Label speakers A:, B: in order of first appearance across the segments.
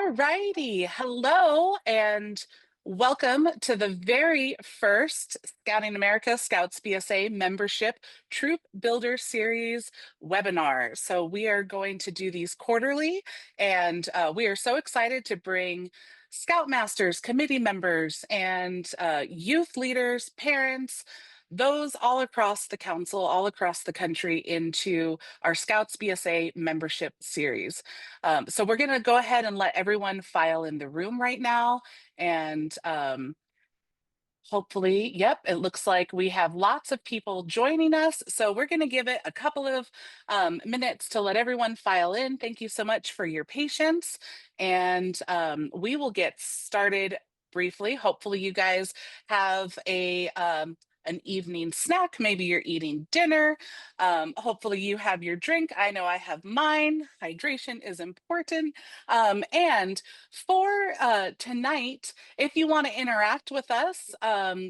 A: All righty. Hello and welcome to the very first Scouting America Scouts BSA membership Troop Builder Series webinar. So we are going to do these quarterly, and we are so excited to bring Scoutmasters, committee members, and youth leaders, parents, those all across the council, all across the country into our Scouts BSA membership series. So we're going to go ahead and let everyone file in the room right now. And hopefully, yep, it looks like we have lots of people joining us. So we're going to give it a couple of minutes to let everyone file in. Thank you so much for your patience. And we will get started briefly. Hopefully you guys have an evening snack. Maybe you're eating dinner. Hopefully you have your drink. I know I have mine. Hydration is important. And for tonight, if you want to interact with us,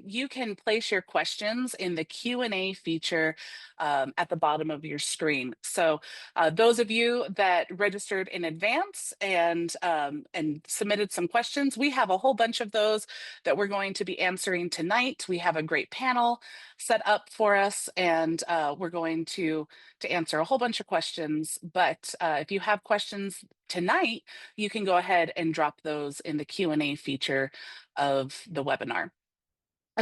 A: you can place your questions in the Q&A feature at the bottom of your screen. So those of you that registered in advance and submitted some questions, we have a whole bunch of those that we're going to be answering tonight. We have a great panel set up for us, and we're going to answer a whole bunch of questions. But if you have questions tonight, you can go ahead and drop those in the Q&A feature of the webinar.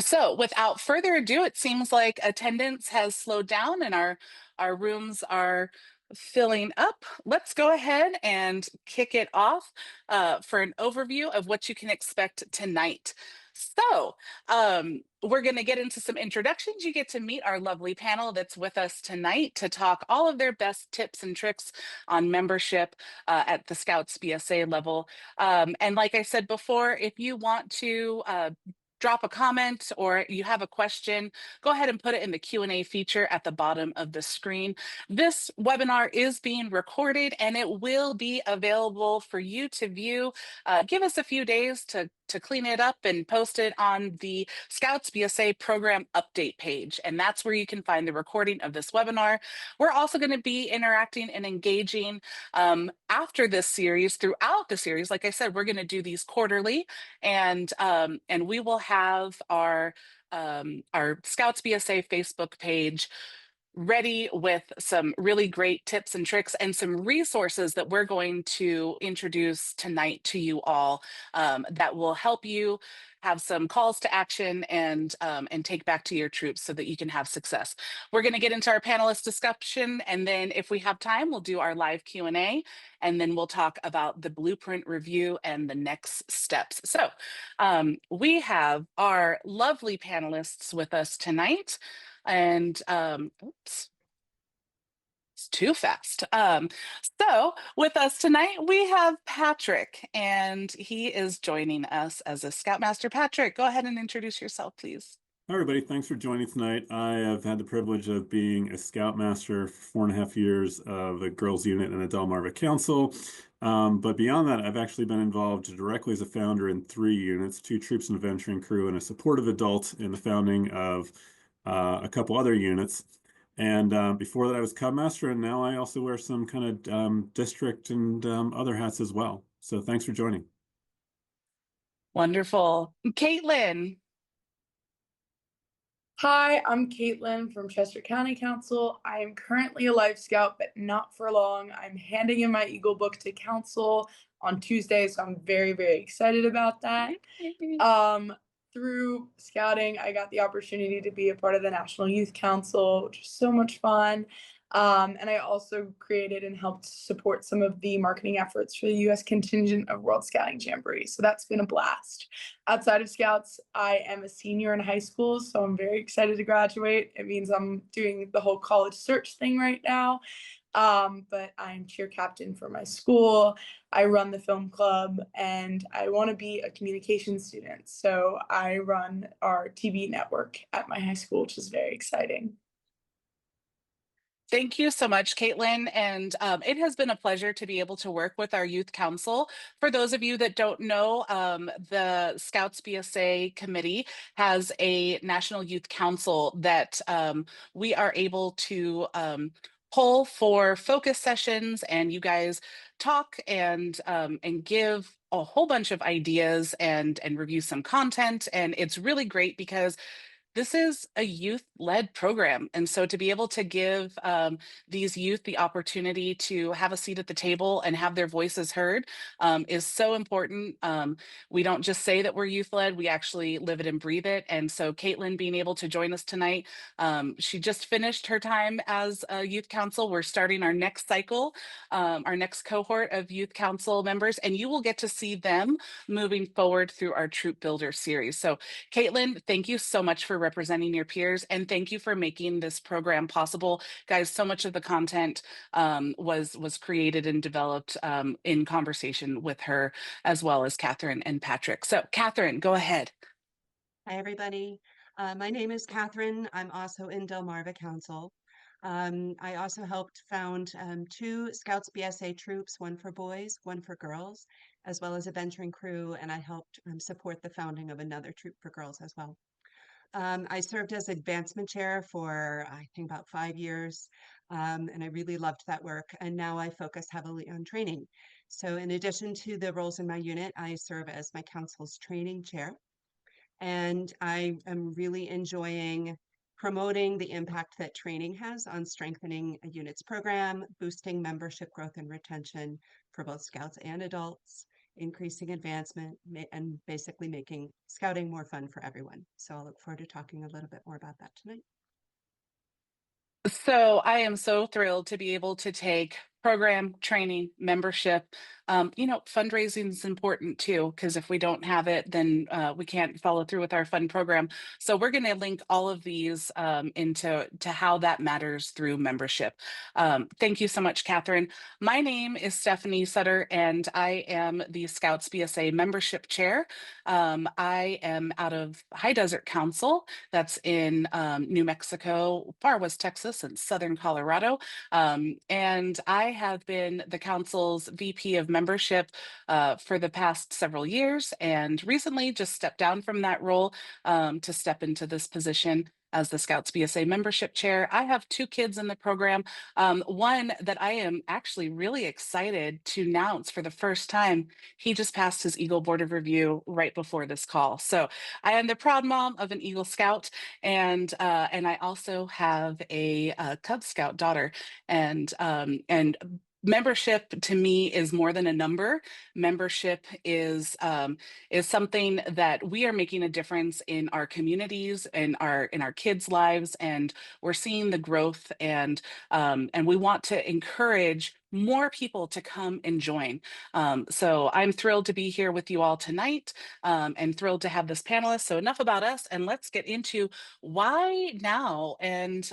A: So without further ado, it seems like attendance has slowed down and our rooms are filling up. Let's go ahead and kick it off for an overview of what you can expect tonight. So we're going to get into some introductions. You get to meet our lovely panel that's with us tonight to talk all of their best tips and tricks on membership at the Scouts BSA level. And like I said before, if you want to drop a comment or you have a question, go ahead and put it in the Q&A feature at the bottom of the screen. This webinar is being recorded and it will be available for you to view. Give us a few days to clean it up and post it on the Scouts BSA program update page. And that's where you can find the recording of this webinar. We're also going to be interacting and engaging after this series, throughout the series. Like I said, we're going to do these quarterly, and we will have our Scouts BSA Facebook page ready with some really great tips and tricks and some resources that we're going to introduce tonight to you all that will help you have some calls to action and take back to your troops so that you can have success. We're going to get into our panelist discussion, and then if we have time, we'll do our live Q&A, and then we'll talk about the blueprint review and the next steps. So we have our lovely panelists with us tonight. And oops, it's too fast. So with us tonight, we have Patrick, and he is joining us as a Scoutmaster. Patrick, go ahead and introduce yourself, please.
B: Hi, everybody. Thanks for joining tonight. I have had the privilege of being a Scoutmaster for 4.5 years of the Girls Unit in the Delmarva Council. But beyond that, I've actually been involved directly as a founder in 3 units, 2 troops and adventuring crew, and a supportive adult in the founding of a couple other units. And before that, I was Cubmaster, and now I also wear some kind of district and other hats as well. So thanks for joining.
A: Wonderful. Caitlin.
C: Hi, I'm Caitlin from Chester County Council. I am currently a Life Scout, but not for long. I'm handing in my Eagle Book to Council on Tuesday, so I'm very, very excited about that. Through Scouting, I got the opportunity to be a part of the National Youth Council, which is so much fun. And I also created and helped support some of the marketing efforts for the U.S. contingent of World Scouting Jamboree. So that's been a blast. Outside of Scouts, I am a senior in high school, so I'm very excited to graduate. It means I'm doing the whole college search thing right now. But I'm cheer captain for my school. I run the film club, and I want to be a communications student. So I run our TV network at my high school, which is very exciting.
A: Thank you so much, Caitlin. And it has been a pleasure to be able to work with our youth council. For those of you that don't know, the Scouts BSA committee has a National Youth Council that we are able to pull for focus sessions, and you guys talk and give a whole bunch of ideas and review some content. And it's really great because this is a youth-led program. And so to be able to give these youth the opportunity to have a seat at the table and have their voices heard is so important. We don't just say that we're youth-led, we actually live it and breathe it. And so Caitlin being able to join us tonight, she just finished her time as a youth council. We're starting our next cycle, our next cohort of youth council members, and you will get to see them moving forward through our Troop Builder series. So Caitlin, thank you so much for representing your peers, and thank you for making this program possible. Guys, so much of the content was created and developed in conversation with her, as well as Catherine and Patrick. So Catherine, go ahead.
D: Hi, everybody. My name is Catherine. I'm also in Delmarva Council. I also helped found 2 Scouts BSA troops, one for boys, one for girls, as well as a venturing crew, and I helped support the founding of another troop for girls as well. I served as advancement chair for, I think, about 5 years, and I really loved that work. And now I focus heavily on training. So in addition to the roles in my unit, I serve as my council's training chair. And I am really enjoying promoting the impact that training has on strengthening a unit's program, boosting membership growth and retention for both Scouts and adults, increasing advancement, and basically making Scouting more fun for everyone. So I'll look forward to talking a little bit more about that tonight.
A: So I am so thrilled to be able to take program, training, membership. Fundraising is important too, because if we don't have it, then we can't follow through with our fund program. So we're going to link all of these into how that matters through membership. Thank you so much, Catherine. My name is Stephanie Sutter, and I am the Scouts BSA membership chair. I am out of High Desert Council. That's in New Mexico, far west Texas, and southern Colorado. And I have been the council's VP of membership for the past several years, and recently just stepped down from that role to step into this position as the Scouts BSA membership chair. I have 2 kids in the program. One that I am actually really excited to announce for the first time. He just passed his Eagle Board of Review right before this call. So I am the proud mom of an Eagle Scout, and I also have a Cub Scout daughter. And membership to me is more than a number. Membership is something that we are making a difference in our communities and in our kids' lives, and we're seeing the growth, and we want to encourage more people to come and join. So I'm thrilled to be here with you all tonight, and thrilled to have this panelist. So enough about us, and let's get into why now, and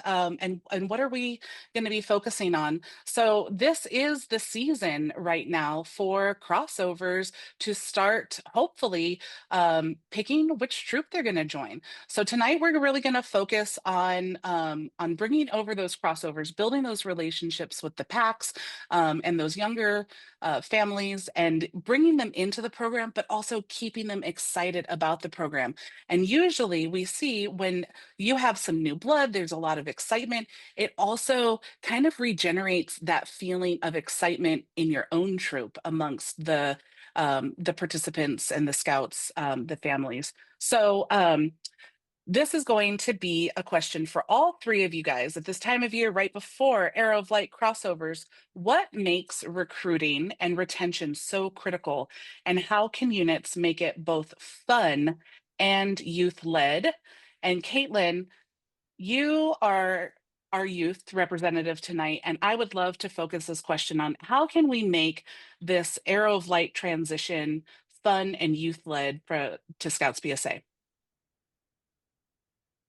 A: what are we going to be focusing on. So this is the season right now for crossovers to start, hopefully, picking which troop they're going to join. So tonight we're really going to focus on bringing over those crossovers, building those relationships with the packs, and those younger families, and bringing them into the program, but also keeping them excited about the program. And usually we see when you have some new blood, there's a lot of excitement. It also kind of regenerates that feeling of excitement in your own troop amongst the participants and the scouts, the families. So this is going to be a question for all 3 of you guys at this time of year, right before Arrow of Light crossovers. What makes recruiting and retention so critical, and how can units make it both fun and youth-led? And Caitlin, you are our youth representative tonight, and I would love to focus this question on how can we make this Arrow of Light transition fun and youth-led to Scouts BSA?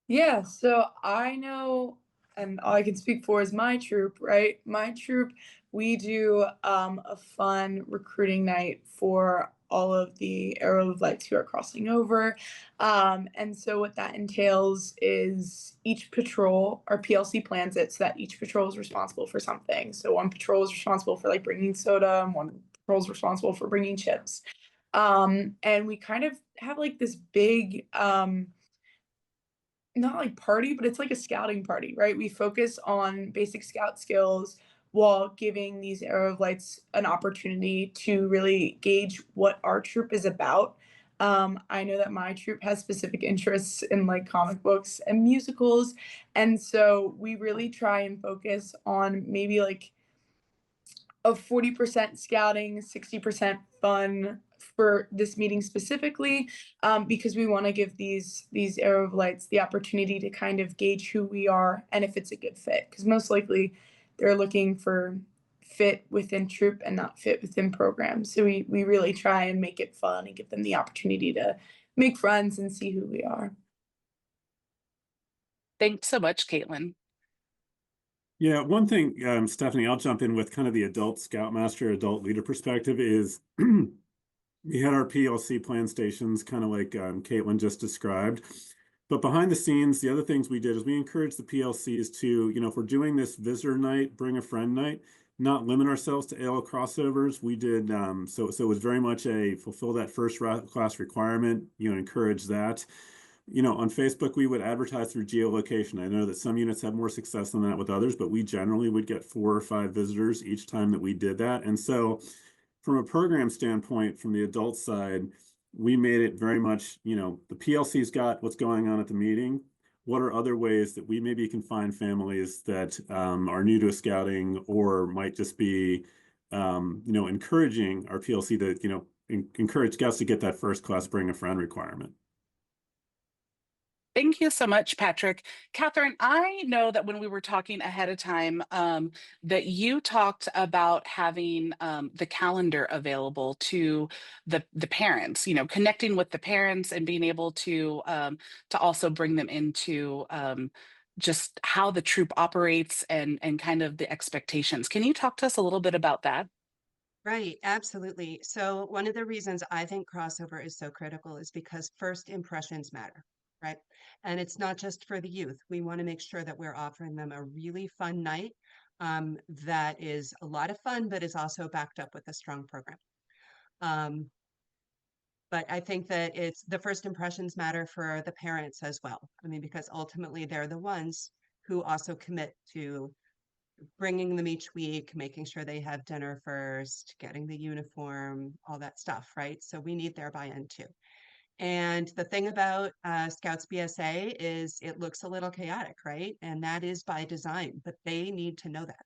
C: Yeah, so I know, and all I can speak for is my troop, right? My troop, we do a fun recruiting night for all of the Arrow of Lights who are crossing over. And so what that entails is each patrol, our PLC plans it so that each patrol is responsible for something. So one patrol is responsible for like bringing soda, and one patrol is responsible for bringing chips. And we kind of have like this big not like party, but it's like a scouting party, right? We focus on basic scout skills while giving these Arrow of Lights an opportunity to really gauge what our troop is about. I know that my troop has specific interests in like comic books and musicals, and so we really try and focus on maybe like of 40% scouting, 60% fun for this meeting specifically, because we want to give these Arrow of Lights the opportunity to kind of gauge who we are and if it's a good fit. Because most likely they're looking for fit within troop and not fit within programs. So we really try and make it fun and give them the opportunity to make friends and see who we are.
A: Thanks so much, Caitlin.
B: Yeah, one thing, Stephanie, I'll jump in with kind of the adult scoutmaster, adult leader perspective is we had our PLC plan stations, kind of like Caitlin just described. But behind the scenes, the other things we did is we encouraged the PLCs to, if we're doing this visitor night, bring a friend night, not limit ourselves to AL crossovers. We did, so it was very much a fulfill that first class requirement, encourage that. On Facebook, we would advertise through geolocation. I know that some units have more success than that with others, but we generally would get 4 or 5 visitors each time that we did that. And so from a program standpoint, from the adult side, we made it very much, the PLC's got what's going on at the meeting. What are other ways that we maybe can find families that are new to scouting or might just be, encouraging our PLC to, encourage scouts to get that first class bring a friend requirement.
A: Thank you so much, Patrick. Catherine, I know that when we were talking ahead of time, that you talked about having the calendar available to the parents, connecting with the parents and being able to also bring them into just how the troop operates and kind of the expectations. Can you talk to us a little bit about that?
D: Right, absolutely. So one of the reasons I think crossover is so critical is because first impressions matter, right? And it's not just for the youth. We want to make sure that we're offering them a really fun night that is a lot of fun, but is also backed up with a strong program. Um, but I think that it's the first impressions matter for the parents as well. I mean, because ultimately they're the ones who also commit to bringing them each week, making sure they have dinner first, getting the uniform, all that stuff, right? So we need their buy-in too. And the thing about Scouts BSA is it looks a little chaotic, right? And that is by design, but they need to know that,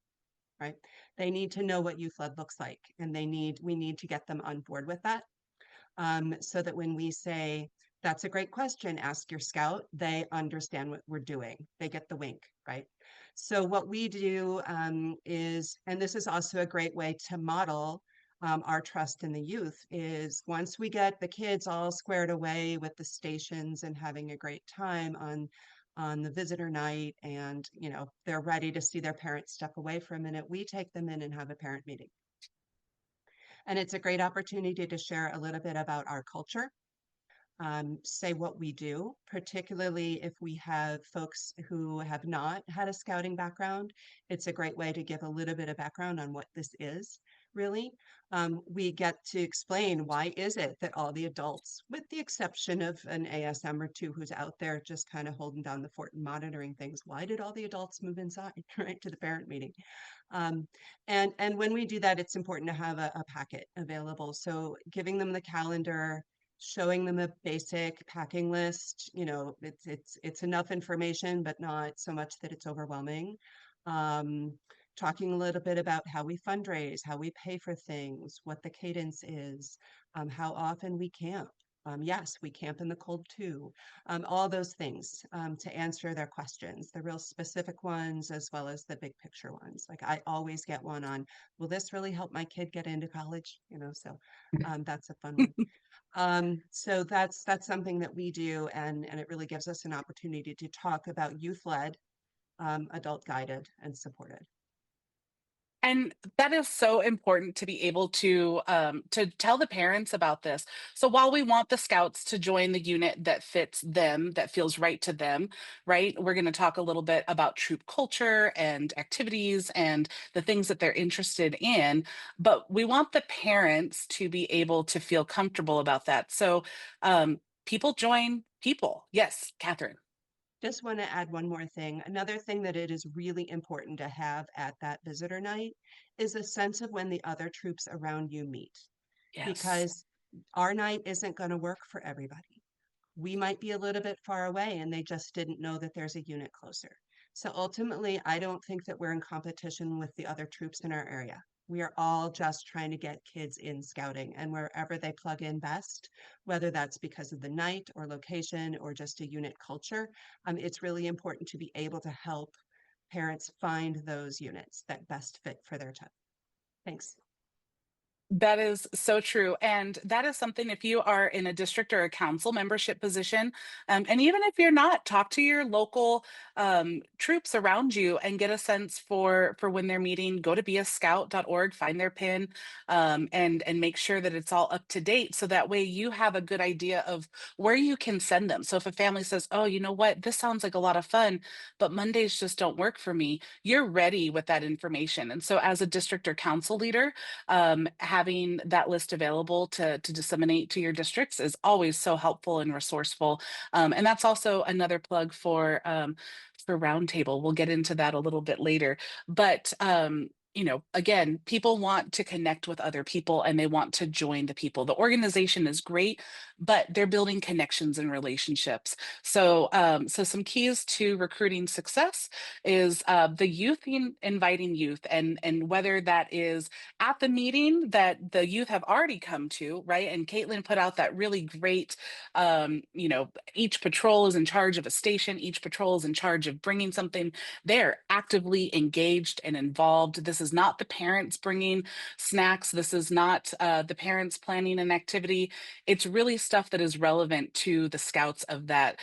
D: right? They need to know what youth led looks like, and we need to get them on board with that, so that when we say, that's a great question, ask your scout, they understand what we're doing. They get the wink, right? So what we do is, and this is also a great way to model our trust in the youth, is once we get the kids all squared away with the stations and having a great time on the visitor night, and they're ready to see their parents step away for a minute, we take them in and have a parent meeting. And it's a great opportunity to share a little bit about our culture, say what we do, particularly if we have folks who have not had a scouting background. It's a great way to give a little bit of background on what this is, really. We get to explain why is it that all the adults, with the exception of an ASM or two who's out there just kind of holding down the fort and monitoring things, why did all the adults move inside, right, to the parent meeting? And when we do that, it's important to have a packet available. So giving them the calendar, showing them a basic packing list, it's enough information, but not so much that it's overwhelming. Talking a little bit about how we fundraise, how we pay for things, what the cadence is, how often we camp. Yes, we camp in the cold too. All those things to answer their questions, the real specific ones as well as the big picture ones. Like I always get one on, will this really help my kid get into college? So that's a fun one. So that's something that we do, and it really gives us an opportunity to talk about youth-led, adult guided, and supported.
A: And that is so important to be able to tell the parents about this. So while we want the scouts to join the unit that fits them, that feels right to them, right? We're going to talk a little bit about troop culture and activities and the things that they're interested in, but we want the parents to be able to feel comfortable about that. So people join people. Yes, Catherine.
D: Just want to add one more thing. Another thing that it is really important to have at that visitor night is a sense of when the other troops around you meet,
A: Yes.
D: because our night isn't going to work for everybody. We might be a little bit far away and they just didn't know that there's a unit closer. So ultimately, I don't think that we're in competition with the other troops in our area. We are all just trying to get kids in scouting, and wherever they plug in best, whether that's because of the night or location or just a unit culture, it's really important to be able to help parents find those units that best fit for their child. Thanks.
A: That is so true. And that is something, if you are in a district or a council membership position, and even if you're not, talk to your local troops around you and get a sense for when they're meeting. Go to beascout.org, find their pin, and make sure that it's all up to date. So that way you have a good idea of where you can send them. So if a family says, oh, you know what, this sounds like a lot of fun, but Mondays just don't work for me, you're ready with that information. And so as a district or council leader, having that list available to disseminate to your districts is always so helpful and resourceful. And that's also another plug for Roundtable. We'll get into that a little bit later. But you know, again, people want to connect with other people and they want to join the people. The organization is great, but they're building connections and relationships. So, so some keys to recruiting success is the youth, inviting youth, and whether that is at the meeting that the youth have already come to, right? And Caitlin put out that really great, you know, each patrol is in charge of a station, each patrol is in charge of bringing something. They're actively engaged and involved. This is not the parents bringing snacks. This is not the parents planning an activity. It's really stuff that is relevant to the scouts of that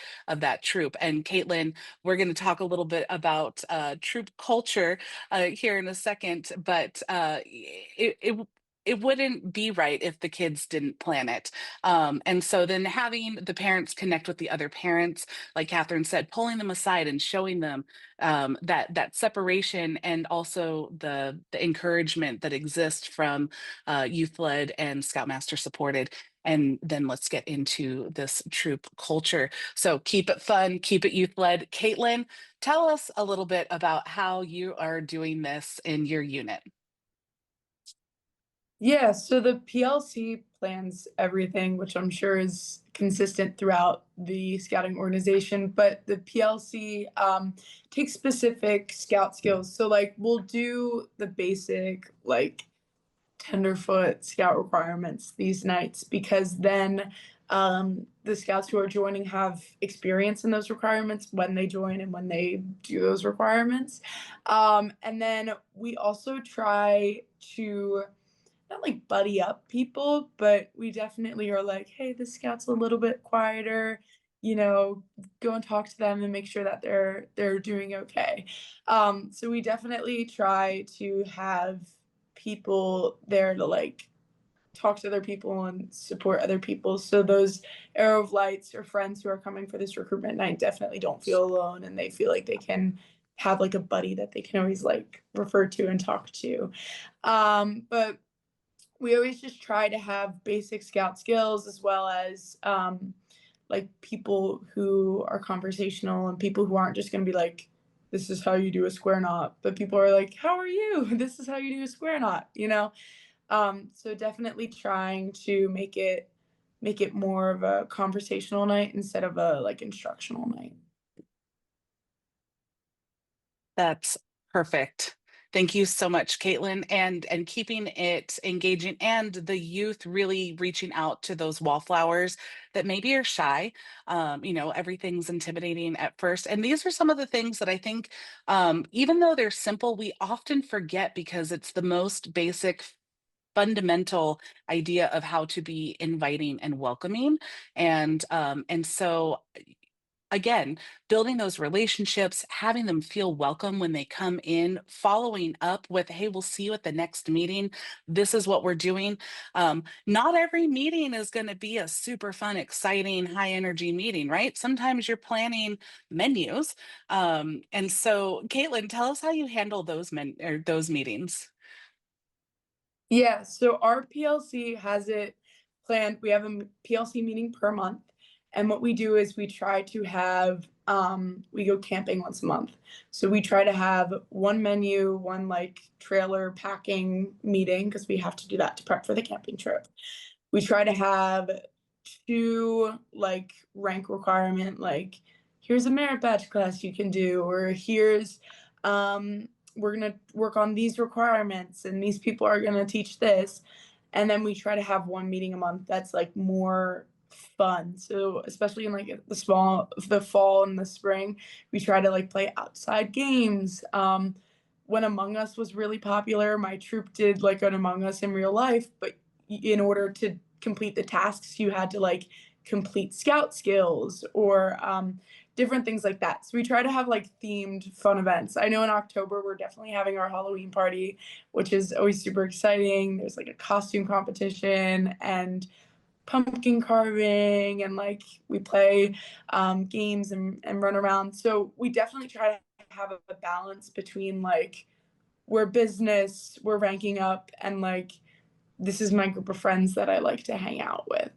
A: troop. And Caitlin, we're going to talk a little bit about troop culture here in a second, but it wouldn't be right if the kids didn't plan it. And so then having the parents connect with the other parents, like Catherine said, pulling them aside and showing them that separation, and also the encouragement that exists from youth led and Scoutmaster supported. And then let's get into this troop culture. So keep it fun, keep it youth led. Caitlin, tell us a little bit about how you are doing this in your unit.
C: Yeah, so the PLC plans everything, which I'm sure is consistent throughout the scouting organization, but the PLC takes specific scout skills. So like we'll do the basic like tenderfoot scout requirements these nights, because then the scouts who are joining have experience in those requirements when they join and when they do those requirements. And then we also try to not like buddy up people, but we definitely are like, hey, the scout's a little bit quieter, you know, go and talk to them and make sure that they're doing okay. So we definitely try to have people there to like talk to other people and support other people. So those Arrow of Lights or friends who are coming for this recruitment night definitely don't feel alone, and they feel like they can have like a buddy that they can always like refer to and talk to. But we always just try to have basic scout skills, as well as like people who are conversational and people who aren't just going to be like, this is how you do a square knot, but people are like, how are you? This is how you do a square knot, you know? So definitely trying to make it more of a conversational night instead of a like instructional night.
A: That's perfect. Thank you so much, Caitlin, and keeping it engaging, and the youth really reaching out to those wallflowers that maybe are shy. You know, everything's intimidating at first, and these are some of the things that I think, even though they're simple, we often forget because it's the most basic, fundamental idea of how to be inviting and welcoming. And so again, building those relationships, having them feel welcome when they come in, following up with, hey, we'll see you at the next meeting. This is what we're doing. Not every meeting is going to be a super fun, exciting, high energy meeting, right? Sometimes you're planning menus. And so, Caitlin, tell us how you handle those meetings.
C: Yeah, so our PLC has it planned. We have a PLC meeting per month, And what we do is we try to have, we go camping once a month. So we try to have one menu, one like trailer packing meeting, because we have to do that to prep for the camping trip. We try to have two like rank requirement, like here's a merit badge class you can do, or here's we're gonna work on these requirements and these people are gonna teach this. And then we try to have one meeting a month that's like more fun. So especially in like the fall and the spring, we try to like play outside games. When Among Us was really popular, my troop did like an Among Us in real life, but in order to complete the tasks, you had to like complete scout skills or different things like that. So we try to have like themed fun events. I know in October we're definitely having our Halloween party, which is always super exciting. There's like a costume competition and pumpkin carving, and like we play games and run around. So we definitely try to have a balance between like we're business, we're ranking up, and like this is my group of friends that I like to hang out with.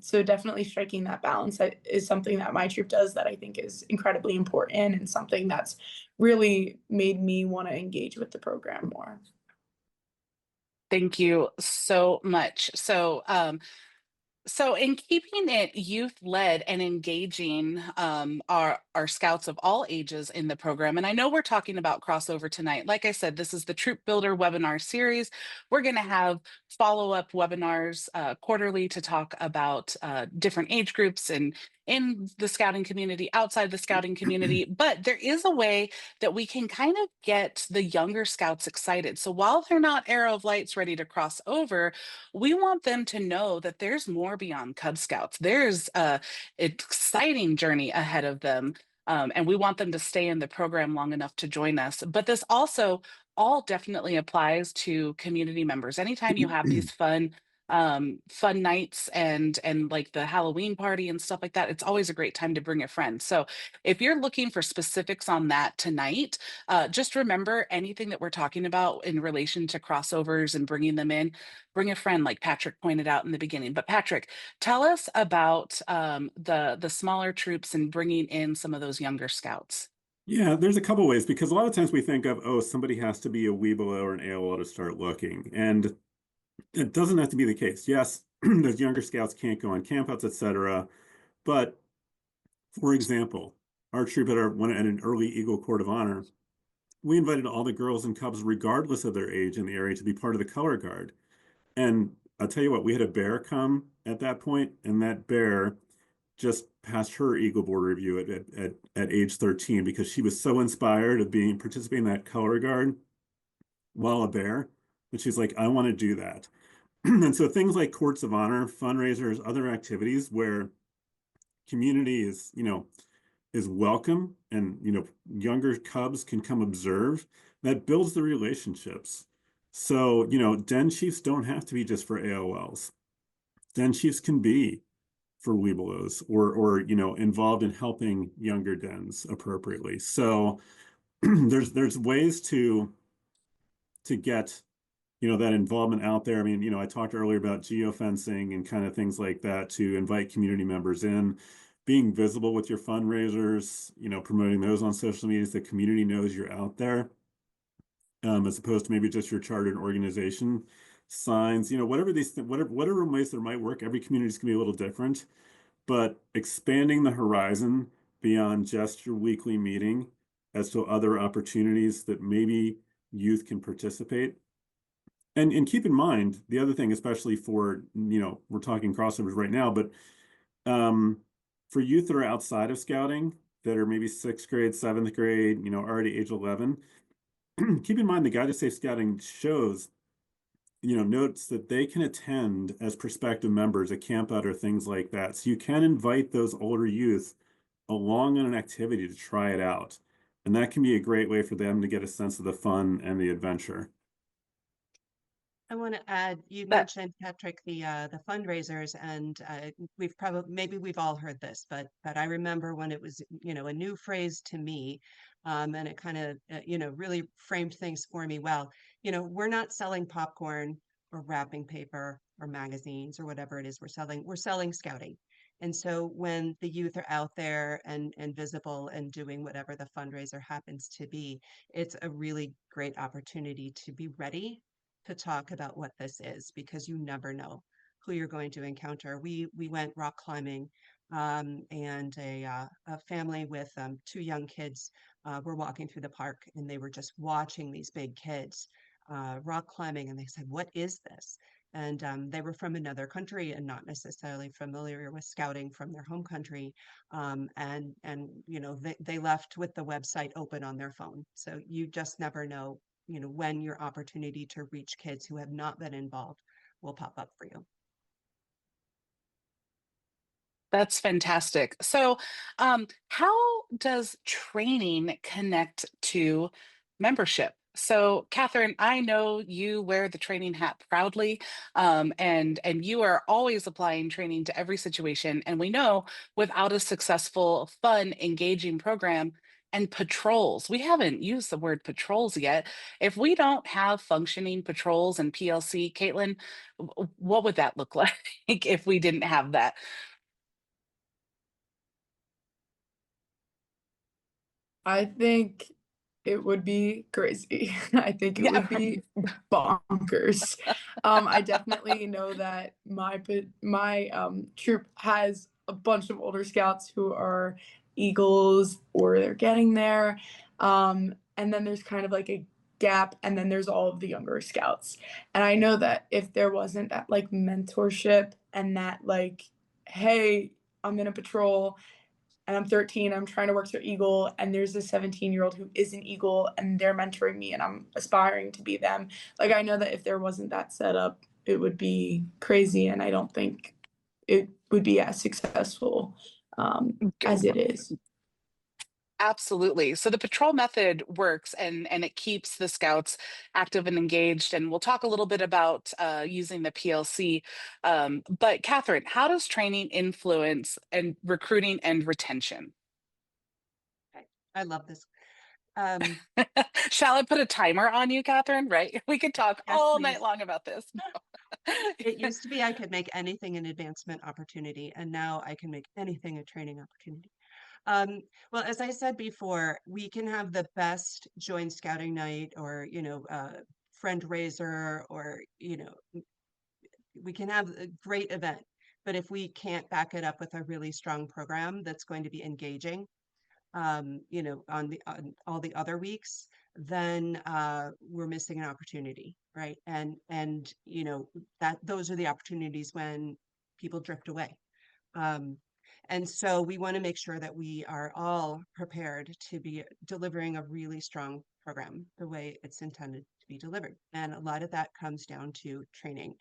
C: So definitely striking that balance is something that my troop does that I think is incredibly important and something that's really made me want to engage with the program more.
A: Thank you so much. So in keeping it youth led and engaging our scouts of all ages in the program, and I know we're talking about crossover tonight. Like I said, this is the Troop Builder webinar series. We're going to have follow-up webinars quarterly to talk about different age groups and in the scouting community, outside the scouting community. But there is a way that we can kind of get the younger scouts excited. So while they're not Arrow of Lights ready to cross over, we want them to know that there's more beyond Cub Scouts. There's a exciting journey ahead of them. And we want them to stay in the program long enough to join us. But this also all definitely applies to community members. Anytime you have these fun nights and like the Halloween party and stuff like that, it's always a great time to bring a friend. So if you're looking for specifics on that tonight, just remember anything that we're talking about in relation to crossovers and bringing them in, bring a friend, like Patrick pointed out in the beginning. But Patrick, tell us about the smaller troops and bringing in some of those younger scouts.
B: Yeah, there's a couple ways because a lot of times we think of, oh, somebody has to be a Weeblo or an AOL to start looking. And it doesn't have to be the case. Yes, those younger scouts can't go on campouts, etc. But for example, our troop at an early Eagle Court of Honor, we invited all the girls and cubs, regardless of their age in the area, to be part of the color guard. And I'll tell you what, we had a bear come at that point, and that bear just passed her Eagle Board review at age 13 because she was so inspired of participating in that color guard while a bear. And she's like, I want to do that. And so things like courts of honor, fundraisers, other activities where community is welcome and younger cubs can come observe, that builds the relationships. So den chiefs don't have to be just for AOLs. Den chiefs can be for Webelos or involved in helping younger dens appropriately. So there's ways to get that involvement out there. I mean, I talked earlier about geofencing and kind of things like that to invite community members in, being visible with your fundraisers, promoting those on social media so the community knows you're out there, as opposed to maybe just your chartered organization signs, whatever ways there might work. Every community is gonna be a little different, but expanding the horizon beyond just your weekly meeting as to other opportunities that maybe youth can participate. And keep in mind, the other thing, especially for, we're talking crossovers right now, but for youth that are outside of scouting, that are maybe 6th grade, 7th grade, already age 11, keep in mind the Guide to Safe Scouting shows, notes that they can attend as prospective members at camp out or things like that. So you can invite those older youth along on an activity to try it out. And that can be a great way for them to get a sense of the fun and the adventure.
D: I want to add, you mentioned, Patrick, the fundraisers, and maybe we've all heard this, but I remember when it was a new phrase to me, and it kind of really framed things for me well. We're not selling popcorn or wrapping paper or magazines or whatever it is we're selling. We're selling scouting, And so when the youth are out there and visible and doing whatever the fundraiser happens to be, it's a really great opportunity to be ready to talk about what this is, because you never know who you're going to encounter. We went rock climbing, and a family with two young kids were walking through the park, and they were just watching these big kids rock climbing, and they said, "What is this?" And they were from another country and not necessarily familiar with scouting from their home country. And you know, they left with the website open on their phone. So you just never know, you know, when your opportunity to reach kids who have not been involved will pop up for you.
A: That's fantastic. So, how does training connect to membership? So, Catherine, I know you wear the training hat proudly, and you are always applying training to every situation. And we know without a successful, fun, engaging program and patrols, we haven't used the word patrols yet. If we don't have functioning patrols and PLC, Caitlin, what would that look like if we didn't have that?
C: I think it would be crazy. I think it
A: Yeah,
C: would be bonkers. I definitely know that my troop has a bunch of older scouts who are Eagles or they're getting there. And then there's kind of like a gap, and then there's all of the younger scouts. And I know that if there wasn't that like mentorship and that like, hey, I'm in a patrol and I'm 13, I'm trying to work through Eagle, and there's a 17-year-old who is an Eagle, and they're mentoring me, and I'm aspiring to be them. Like, I know that if there wasn't that setup, it would be crazy, and I don't think it would be as successful as it is.
A: absolutely. So the patrol method works, and it keeps the scouts active and engaged. And we'll talk a little bit about using the PLC. But Catherine, how does training influence and recruiting and retention?
D: Okay. I love this. Um,
A: Shall I put a timer on you, Catherine? Right? We could talk
D: yes,
A: all night
D: please.
A: long about this.
D: It used to be I could make anything an advancement opportunity, and now I can make anything a training opportunity. Um, well, as I said before, we can have the best joint scouting night or, you know, friend raiser, or, you know, we can have a great event. But if we can't back it up with a really strong program that's going to be engaging, you know, on all the other weeks, then we're missing an opportunity, right? And you know, that those are the opportunities when people drift away. Um, and so we want to make sure that we are all prepared to be delivering a really strong program the way it's intended to be delivered. And a lot of that comes down to training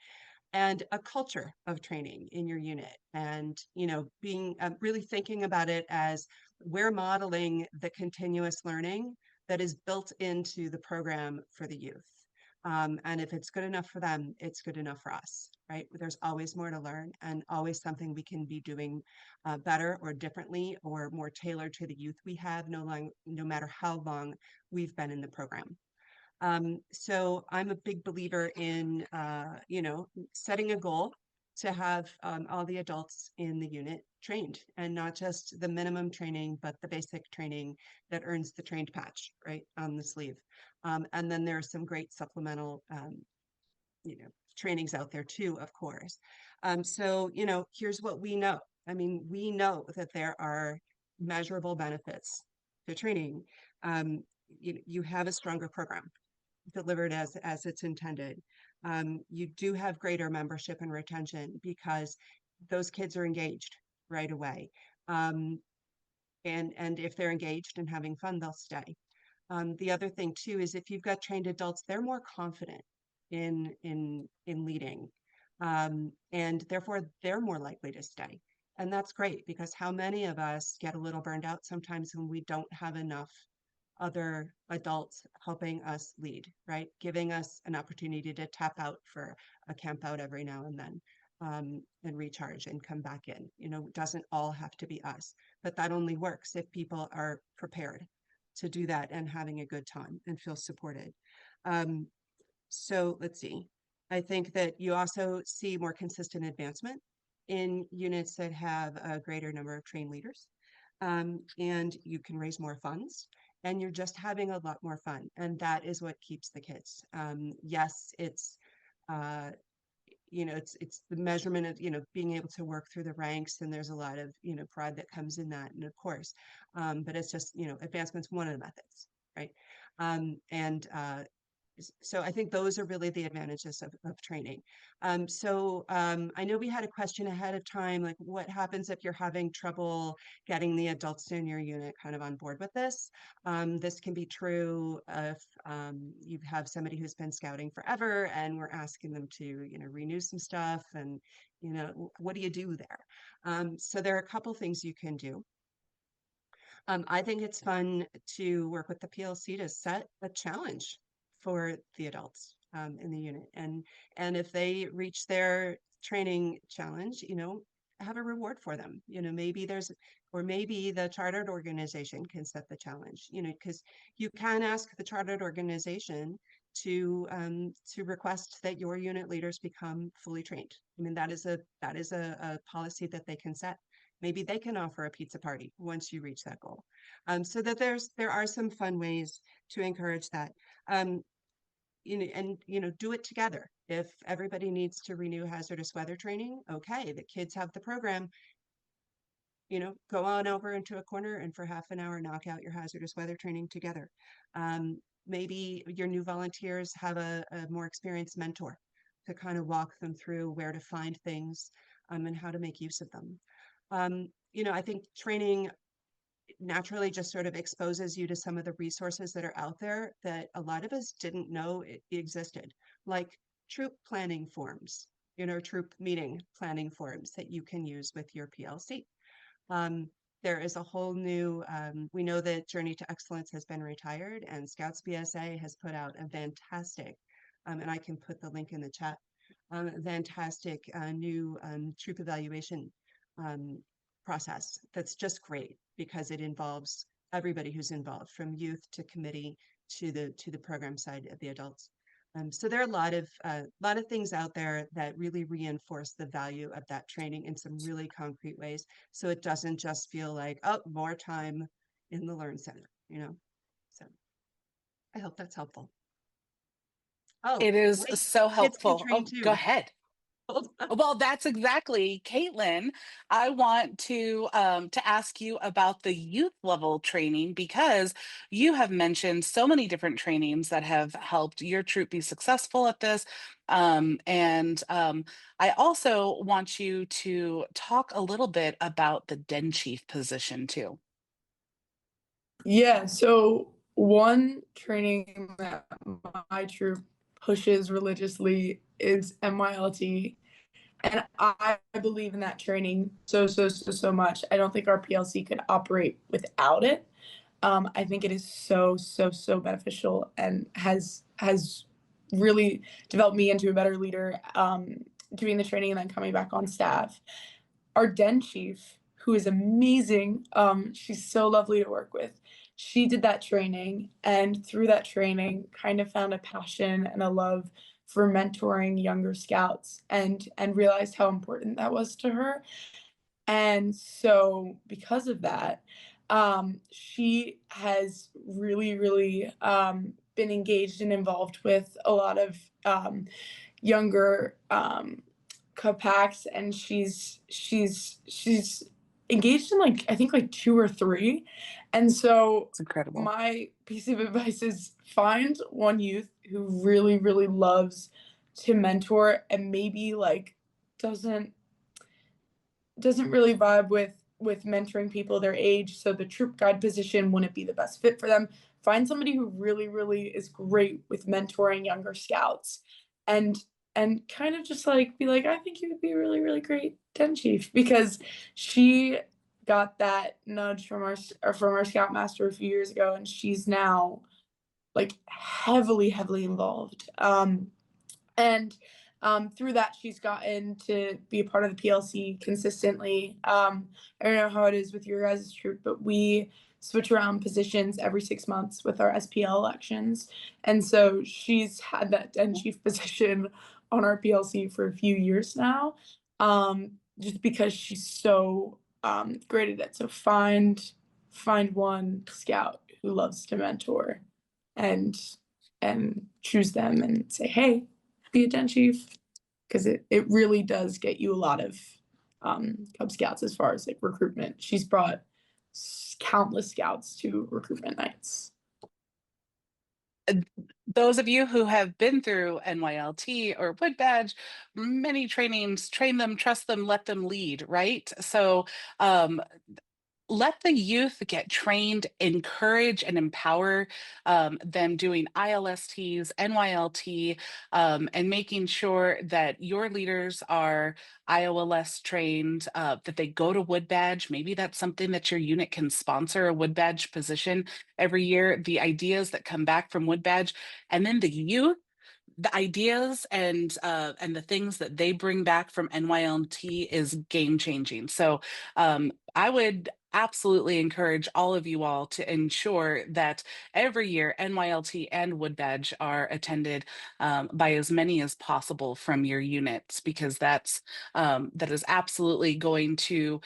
D: and a culture of training in your unit, and you know, being really thinking about it as we're modeling the continuous learning that is built into the program for the youth. And if it's good enough for them, it's good enough for us, right? There's always more to learn, and always something we can be doing better or differently or more tailored to the youth we have, no matter how long we've been in the program. So I'm a big believer in, you know, setting a goal to have all the adults in the unit trained, and not just the minimum training, but the basic training that earns the trained patch, right, on the sleeve. And then there are some great supplemental, you know, trainings out there too, of course. So, you know, here's what we know. I mean, we know that there are measurable benefits to training. You have a stronger program delivered as it's intended. You do have greater membership and retention because those kids are engaged right away. Um, and if they're engaged and having fun, they'll stay. The other thing too is if you've got trained adults, they're more confident in leading, and therefore they're more likely to stay. And that's great, because how many of us get a little burned out sometimes when we don't have enough other adults helping us lead, right? Giving us an opportunity to tap out for a camp out every now and then, and recharge and come back in. You know, it doesn't all have to be us, but that only works if people are prepared to do that and having a good time and feel supported. So let's see. I think that you also see more consistent advancement in units that have a greater number of trained leaders. And you can raise more funds, and you're just having a lot more fun. And that is what keeps the kids. Yes, it's, it's the measurement of, being able to work through the ranks, and there's a lot of, pride that comes in that, and of course, but it's just, advancement's one of the methods, right? And so I think those are really the advantages of training. I know we had a question ahead of time, like what happens if you're having trouble getting the adults in your unit kind of on board with this? This can be true if you have somebody who's been scouting forever and we're asking them to, renew some stuff, and, what do you do there? So there are a couple things you can do. I think it's fun to work with the PLC to set a challenge for the adults in the unit, and if they reach their training challenge, have a reward for them. Maybe the chartered organization can set the challenge. Because you can ask the chartered organization to request that your unit leaders become fully trained. I mean, that is a policy that they can set. Maybe they can offer a pizza party once you reach that goal. So that there are some fun ways to encourage that. Do it together. If everybody needs to renew hazardous weather training, okay, the kids have the program. Go on over into a corner and for half an hour, knock out your hazardous weather training together. Maybe your new volunteers have a more experienced mentor to kind of walk them through where to find things and how to make use of them. I think training naturally just sort of exposes you to some of the resources that are out there that a lot of us didn't know it existed, like troop planning forms, troop meeting planning forms that you can use with your PLC. There is a whole new, we know that Journey to Excellence has been retired, and Scouts BSA has put out a fantastic, and I can put the link in the chat, fantastic new troop evaluation process that's just great because it involves everybody who's involved, from youth to committee to the program side of the adults. So there are a lot of things out there that really reinforce the value of that training in some really concrete ways. So it doesn't just feel like, oh, more time in the Learn Center, So I hope that's helpful. Oh,
A: It is
D: wait,
A: so
D: kids can
A: helpful.
D: train
A: Oh, go
D: too.
A: ahead.
D: Hold on.
A: Well, that's exactly, Caitlin. I want to ask you about the youth level training, because you have mentioned so many different trainings that have helped your troop be successful at this. I also want you to talk a little bit about the Den Chief position too.
C: Yeah, so one training that my troop pushes religiously is MYLT. And I believe in that training so much. I don't think our PLC could operate without it. I think it is so beneficial and has really developed me into a better leader, doing the training and then coming back on staff. Our Den Chief, who is amazing, she's so lovely to work with. She did that training, and through that training kind of found a passion and a love for mentoring younger scouts, and realized how important that was to her. And so because of that, she has really been engaged and involved with a lot of younger Capacs, and she's engaged in, like, I think like 2 or 3. And so
A: It's incredible.
C: my piece of advice is find one youth who really loves to mentor and maybe like doesn't really vibe with mentoring people their age, so the troop guide position wouldn't be the best fit for them. Find somebody who really is great with mentoring younger scouts, and kind of just like be like, I think you would be a really great Den Chief, because she got that nudge from our scoutmaster a few years ago, and she's now like heavily involved. And through that, she's gotten to be a part of the PLC consistently. I don't know how it is with your guys' troop, but we switch around positions every 6 months with our SPL elections. And so she's had that Den Chief position on our PLC for a few years now. just because she's so great at it. So find one scout who loves to mentor, and choose them and say, hey, be a den chief, because it really does get you a lot of Cub Scouts as far as like recruitment. She's brought countless scouts to recruitment nights.
A: Those of you who have been through NYLT or Wood Badge, many trainings, train them, trust them, let them lead, right? So let the youth get trained, encourage and empower them doing ILSTs, NYLT, and making sure that your leaders are IOLS trained, that they go to Wood Badge. Maybe that's something that your unit can sponsor, a Wood Badge position every year. The ideas that come back from Wood Badge, and then the youth, the ideas and the things that they bring back from NYLT is game changing. So I would absolutely encourage all of you all to ensure that every year NYLT and Wood Badge are attended by as many as possible from your units, because that is absolutely going to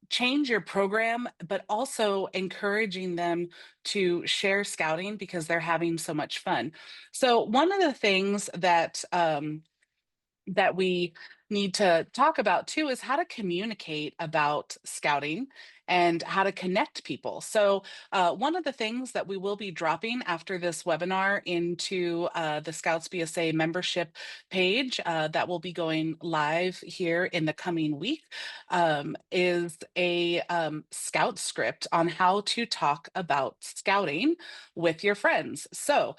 A: change your program, but also encouraging them to share scouting because they're having so much fun. So one of the things that that we need to talk about too is how to communicate about scouting and how to connect people. So one of the things that we will be dropping after this webinar into the Scouts BSA membership page that will be going live here in the coming week is a scout script on how to talk about scouting with your friends. So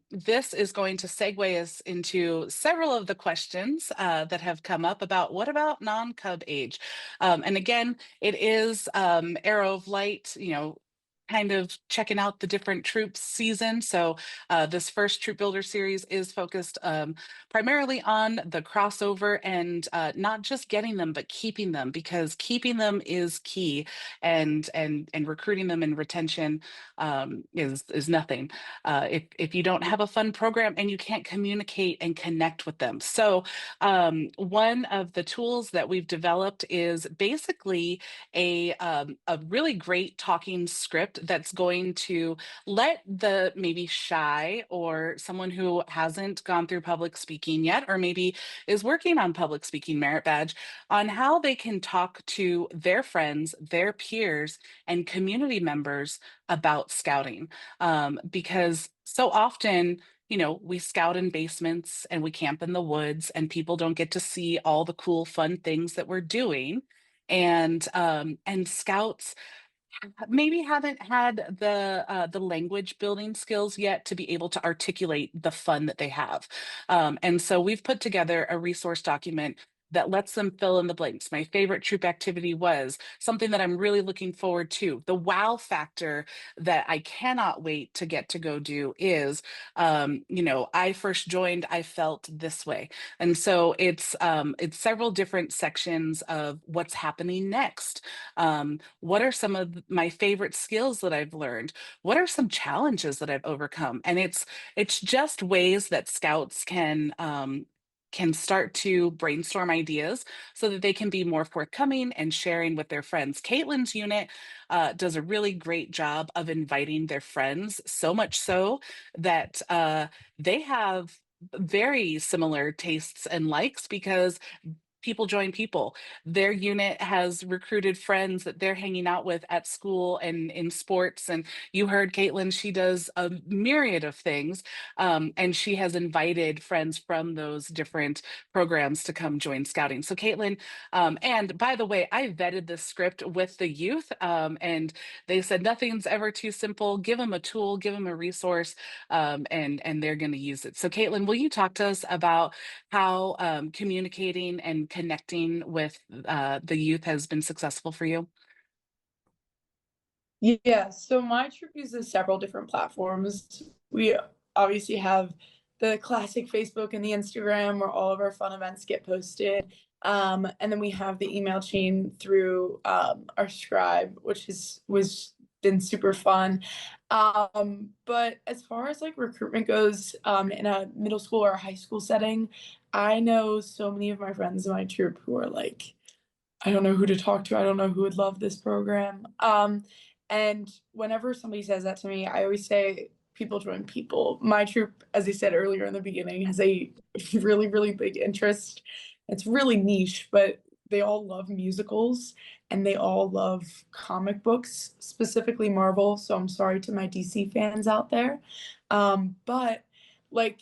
A: this is going to segue us into several of the questions that have come up about what about non-cub age? And again, it is Arrow of Light, kind of checking out the different troops season. So this first Troop Builder series is focused primarily on the crossover and not just getting them, but keeping them, because keeping them is key, and recruiting them and retention is nothing if you don't have a fun program and you can't communicate and connect with them. So one of the tools that we've developed is basically a really great talking script that's going to let the maybe shy or someone who hasn't gone through public speaking yet, or maybe is working on public speaking merit badge, on how they can talk to their friends, their peers, and community members about scouting. Because so often, we scout in basements and we camp in the woods, and people don't get to see all the cool, fun things that we're doing. And scouts maybe haven't had the language building skills yet to be able to articulate the fun that they have. And so we've put together a resource document that lets them fill in the blanks. My favorite troop activity was something that I'm really looking forward to. The wow factor that I cannot wait to get to go do is, I first joined, I felt this way. And so it's several different sections of what's happening next. What are some of my favorite skills that I've learned? What are some challenges that I've overcome? And it's just ways that scouts can start to brainstorm ideas so that they can be more forthcoming and sharing with their friends. Caitlin's unit does a really great job of inviting their friends, so much so that they have very similar tastes and likes, because people join people. Their unit has recruited friends that they're hanging out with at school and in sports. And you heard Caitlin, she does a myriad of things. And she has invited friends from those different programs to come join scouting. So Caitlin, and by the way, I vetted this script with the youth, and they said nothing's ever too simple. Give them a tool, give them a resource, and they're going to use it. So Caitlin, will you talk to us about how communicating and connecting with the youth has been successful for you?
C: Yeah, so my troop uses several different platforms. We obviously have the classic Facebook and the Instagram where all of our fun events get posted. And then we have the email chain through our scribe, which was been super fun. But as far as like recruitment goes, in a middle school or a high school setting, I know so many of my friends in my troop who are like I don't know who to talk to. I don't know who would love this program. And whenever somebody says that to me, I always say people join people. My troop, as I said earlier in the beginning, has a really, really big interest. It's really niche, but they all love musicals and they all love comic books, specifically Marvel. So I'm sorry to my DC fans out there. But like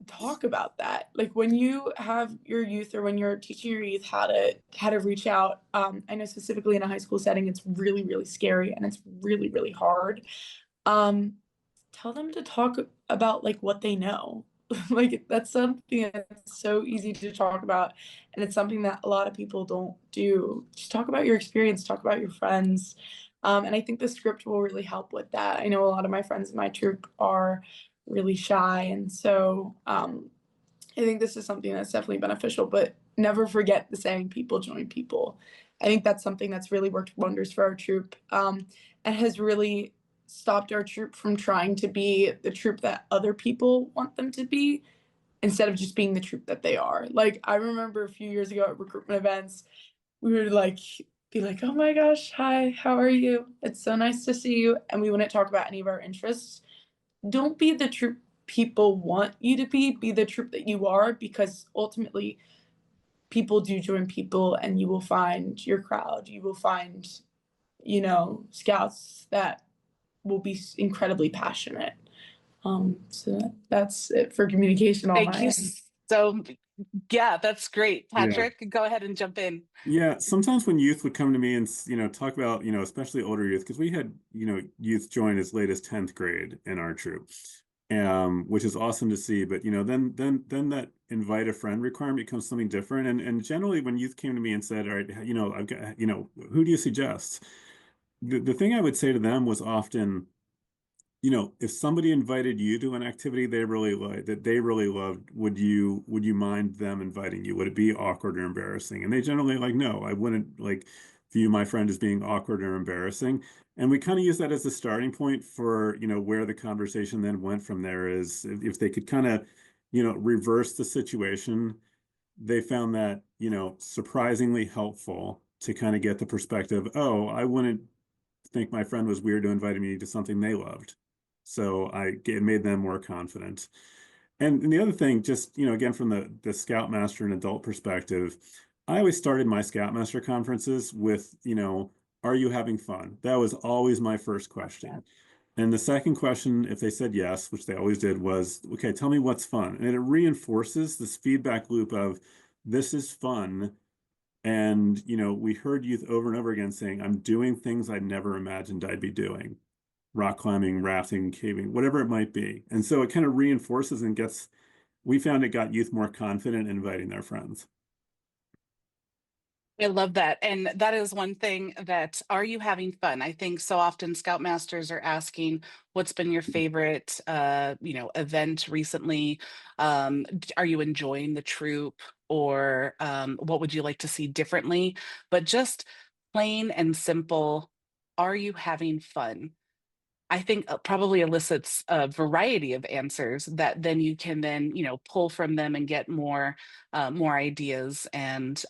C: talk about that, like when you have your youth or when you're teaching your youth how to reach out. I know specifically in a high school setting it's really, really scary and it's really, really hard. um Tell them to talk about like what they know. Like that's something that's so easy to talk about, and it's something that a lot of people don't do. Just talk about your experience, talk about your friends. And I think the script will really help with that. I know a lot of my friends in my troop are really shy, and so I think this is something that's definitely beneficial, but never forget the saying, people join people. I think that's something that's really worked wonders for our troop, and has really stopped our troop from trying to be the troop that other people want them to be instead of just being the troop that they are. Like, I remember a few years ago at recruitment events, we would like be like, oh my gosh, hi, how are you? It's so nice to see you. And we wouldn't talk about any of our interests. Don't be the troop people want you to be the troop that you are, because ultimately people do join people and you will find your crowd. You will find, scouts that will be incredibly passionate. So that's it for communication on
A: Thank
C: my
A: you
C: end.
A: so Yeah, that's great.
B: Yeah.
A: Patrick, go ahead and jump in.
B: Yeah, sometimes when youth would come to me and, talk about, especially older youth, because we had, youth join as late as 10th grade in our troop, which is awesome to see. But, then that invite a friend requirement becomes something different. And generally when youth came to me and said, all right, I've got, who do you suggest? The thing I would say to them was often, if somebody invited you to an activity they really loved, would you mind them inviting you? Would it be awkward or embarrassing? And they generally like, no, I wouldn't like view my friend as being awkward or embarrassing. And we kind of use that as a starting point for, where the conversation then went from there is if they could kind of, reverse the situation. They found that, surprisingly helpful to kind of get the perspective, oh, I wouldn't think my friend was weird to invite me to something they loved. So it made them more confident. And the other thing, just, again, from the Scoutmaster and adult perspective, I always started my Scoutmaster conferences with, are you having fun? That was always my first question. And the second question, if they said yes, which they always did, was, okay, tell me what's fun. And it reinforces this feedback loop of this is fun. And, we heard youth over and over again saying, I'm doing things I never imagined I'd be doing, rock climbing, rafting, caving, whatever it might be. And so it kind of reinforces and we found it got youth more confident in inviting their friends.
A: I love that. And that is one thing that, are you having fun? I think so often Scoutmasters are asking, what's been your favorite, event recently? Are you enjoying the troop? Or what would you like to see differently? But just plain and simple, are you having fun? I think probably elicits a variety of answers that then you can then, pull from them and get more ideas, and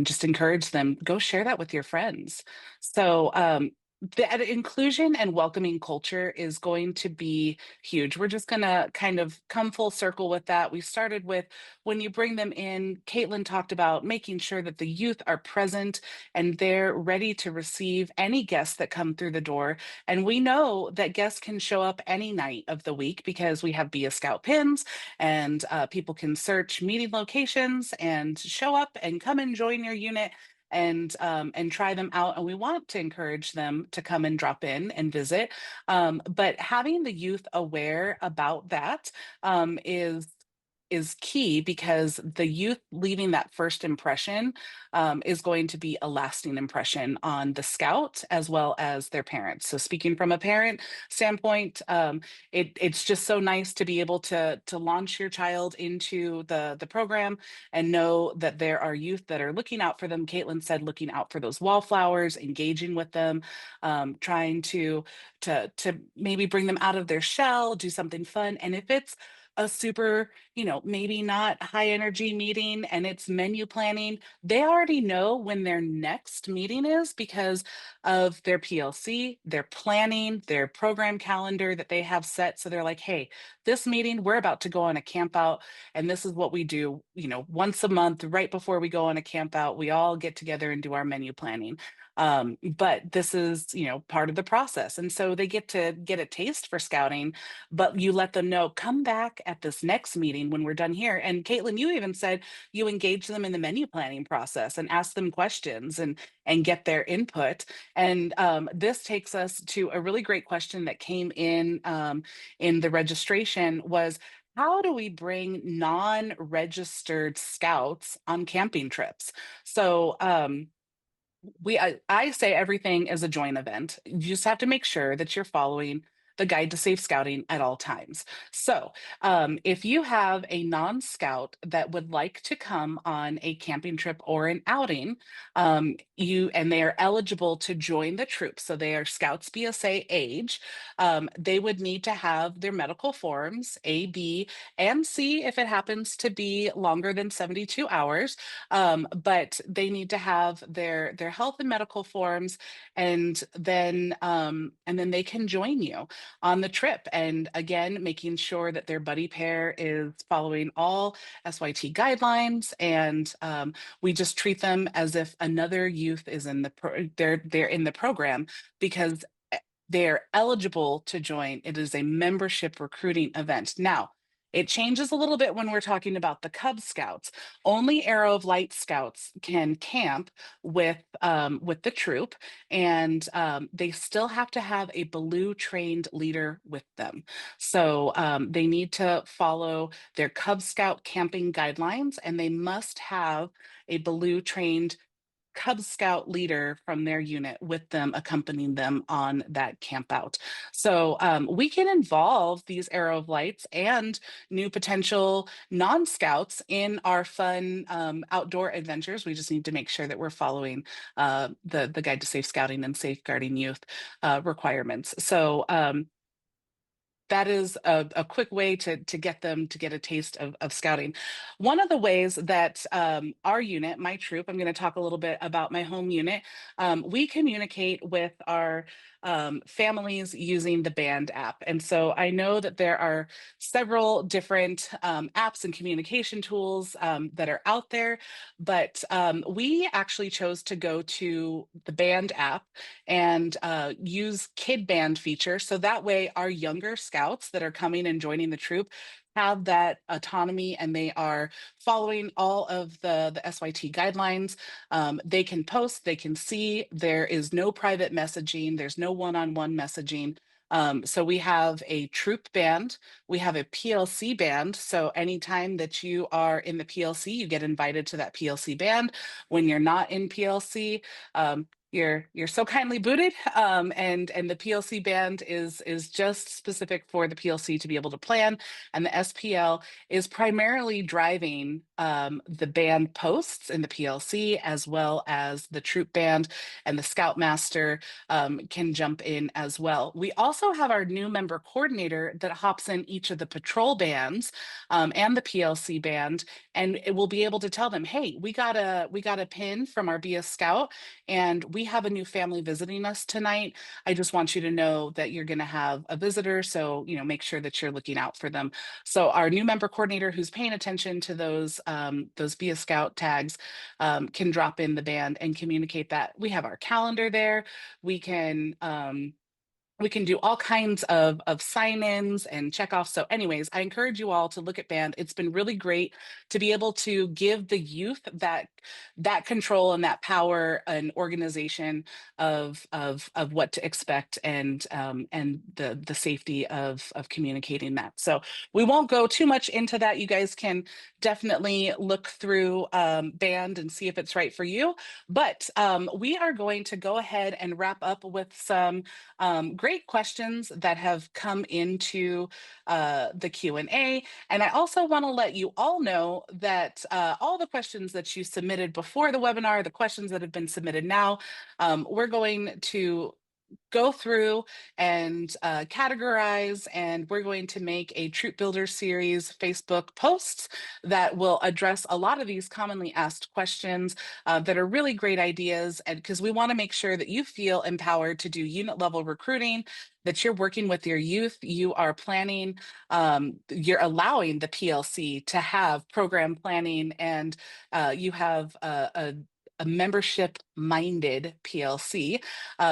A: just encourage them, go share that with your friends. So the inclusion and welcoming culture is going to be huge. We're just going to kind of come full circle with that. We started with, when you bring them in, Caitlin talked about making sure that the youth are present and they're ready to receive any guests that come through the door. And we know that guests can show up any night of the week because we have Be a Scout pins, and people can search meeting locations and show up and come and join your unit and try them out. And we want to encourage them to come and drop in and visit. But having the youth aware about that is key, because the youth leaving that first impression is going to be a lasting impression on the scout as well as their parents. So speaking from a parent standpoint, it's just so nice to be able to launch your child into the program and know that there are youth that are looking out for them. Caitlin said, looking out for those wallflowers, engaging with them, trying to maybe bring them out of their shell, do something fun. And if it's a super, maybe not high energy meeting and it's menu planning, they already know when their next meeting is because of their PLC, their planning, their program calendar that they have set. So they're like, hey, this meeting, we're about to go on a camp out. And this is what we do, once a month, right before we go on a camp out, we all get together and do our menu planning. But this is, part of the process. And so they get to get a taste for scouting, but you let them know, come back at this next meeting when we're done here. And Caitlin, you even said you engage them in the menu planning process and ask them questions and get their input. And this takes us to a really great question that came in the registration was, how do we bring non-registered scouts on camping trips? So I say everything is a joint event. You just have to make sure that you're following the guide to safe scouting at all times. So if you have a non-scout that would like to come on a camping trip or an outing, and they are eligible to join the troop, so they are Scouts BSA age, they would need to have their medical forms A, B, and C if it happens to be longer than 72 hours. But they need to have their health and medical forms, and then they can join you on the trip. And again, making sure that their buddy pair is following all SYT guidelines, and we just treat them as if another youth is in they're in the program because they're eligible to join. It is a membership recruiting event. Now, it changes a little bit when we're talking about the Cub Scouts. Only Arrow of Light Scouts can camp with the troop, and they still have to have a blue trained leader with them. So they need to follow their Cub Scout camping guidelines, and they must have a blue trained Cub Scout leader from their unit with them, accompanying them on that camp out. So we can involve these Arrow of Lights and new potential non-scouts in our fun outdoor adventures. We just need to make sure that we're following the Guide to Safe Scouting and Safeguarding Youth requirements. So that is a quick way to get them to get a taste of scouting. One of the ways that our unit, my troop, I'm going to talk a little bit about my home unit. We communicate with our families using the Band app. And so I know that there are several different apps and communication tools that are out there, but we actually chose to go to the Band app and use Kid Band feature. So that way our younger scouts that are coming and joining the troop have that autonomy, and they are following all of the SYT guidelines. They can post, they can see, there is no private messaging, there's no one-on-one messaging. So we have a troop band, we have a PLC band. So anytime that you are in the PLC, you get invited to that PLC band. When you're not in PLC, you're so kindly booted, and the PLC band is just specific for the PLC to be able to plan, and the SPL is primarily driving the band posts in the PLC, as well as the troop band, and the Scoutmaster can jump in as well. We also have our new member coordinator that hops in each of the patrol bands and the PLC band, and it will be able to tell them, hey, we got a pin from our BS Scout, and we have a new family visiting us tonight. I just want you to know that you're going to have a visitor, so make sure that you're looking out for them. So our new member coordinator who's paying attention to those Be a Scout tags can drop in the band and communicate that. We have our calendar there. We can do all kinds of sign-ins and check-offs. So anyways, I encourage you all to look at Band. It's been really great to be able to give the youth that control and that power and organization of what to expect, and the safety of communicating that. So we won't go too much into that. You guys can definitely look through Band and see if it's right for you. But we are going to go ahead and wrap up with some great questions that have come into the Q&A. And I also want to let you all know that all the questions that you submitted before the webinar, the questions that have been submitted now, we're going to go through and categorize, and we're going to make a Troop Builder series Facebook posts that will address a lot of these commonly asked questions that are really great ideas. And because we want to make sure that you feel empowered to do unit level recruiting, that you're working with your youth, you are planning, you're allowing the PLC to have program planning, and you have a membership minded PLC,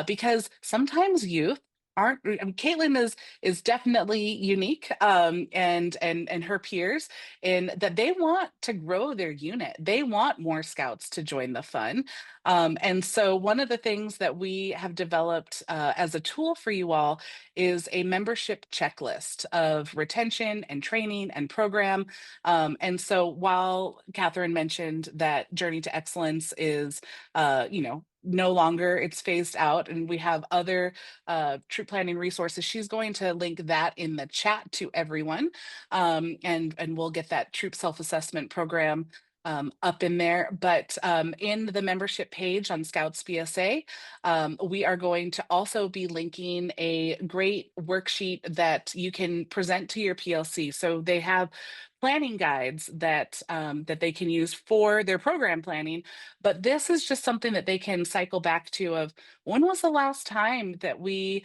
A: because sometimes youth aren't. I mean, Caitlin is definitely unique, and her peers, in that they want to grow their unit. They want more scouts to join the fun, and so one of the things that we have developed as a tool for you all is a membership checklist of retention and training and program. And so while Catherine mentioned that Journey to Excellence is, no longer, it's phased out, and we have other troop planning resources, she's going to link that in the chat to everyone, and we'll get that troop self-assessment program up in there. But in the membership page on Scouts BSA, we are going to also be linking a great worksheet that you can present to your PLC. So they have planning guides that that they can use for their program planning, but this is just something that they can cycle back to, of when was the last time that we,